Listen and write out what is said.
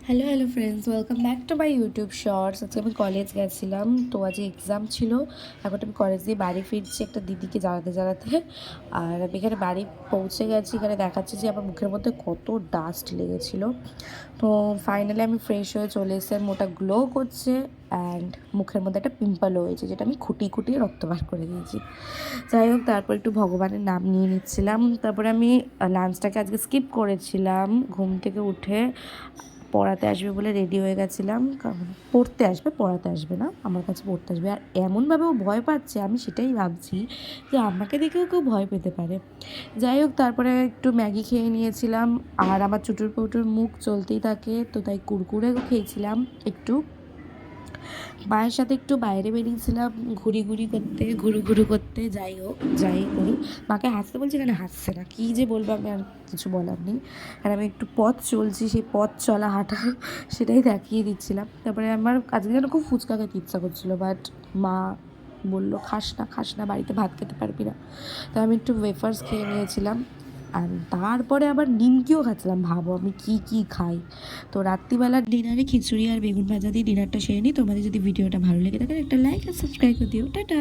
Hello friends, welcome back to my YouTube shorts. আজকে আমি college গেছিলাম, তো আজ এক্সাম ছিল। এখন আমি কলেজ দিয়ে বাড়ি ফিরছি একটা দিদিকে জ্বালাতে। আর আমি এখানে বাড়ি পৌঁছে গেছি। এখানে দেখাচ্ছে যে আমার মুখের মধ্যে কত ডাস্ট লেগেছিল। তো ফাইনালি আমি ফ্রেশ হয়ে চলে এসে মোটা গ্লো করছে অ্যান্ড মুখের মধ্যে একটা পিম্পলও হয়েছে, যেটা আমি খুঁটিয়ে রক্ত বার করে দিয়েছি। যাই হোক, তারপর একটু ভগবানের নাম নিয়ে নিচ্ছিলাম। তারপরে আমি লাঞ্চটাকে আজকে স্কিপ করেছিলাম। ঘুম থেকে উঠে পড়াতে আসবে বলে রেডি হয়ে গেছিলাম, কারণ পড়তে আসবে, পড়াতে আসবে না, আমার কাছে পড়তে আসবে। আর এমনভাবে ও ভয় পাচ্ছে, আমি সেটাই ভাবছি যে আমাকে দেখেও কেউ ভয় পেতে পারে। যাই হোক, তারপরে একটু ম্যাগি খেয়ে নিয়েছিলাম। আর আমার চুটুর পুটুর মুখ চলতেই থাকে, তো তাই কুরকুরেও খেয়েছিলাম একটু। মায়ের সাথে একটু বাইরে বেরিয়েছিলাম ঘুরু করতে। যাই করি, মাকে হাসতে বলছি, এখানে হাসছে না, কী যে বলবো, আমি আর কিছু বলার নেই। আর আমি একটু পথ চলছি, সেই পথ চলা হাঁটা সেটাই দেখিয়ে দিচ্ছিলাম। তারপরে আমার আজকে যেন খুব ফুচকা খেতে ইচ্ছা করছিলো, বাট মা বললো খাস না, বাড়িতে ভাত খেতে পারবি না। তো আমি একটু ওয়েফার্স খেয়ে নিয়েছিলাম। আর তারপরে আবার নিমকিও খাচ্ছিলাম। ভাবো আমি কি খাই। তো রাত্রিবেলার ডিনারে খিচুড়ি আর বেগুন ভাজা দিয়ে ডিনারটা সেরে নিই। তোমাদের যদি ভিডিওটা ভালো লেগে থাকে একটা লাইক আর সাবস্ক্রাইব করে দিও। টাটা।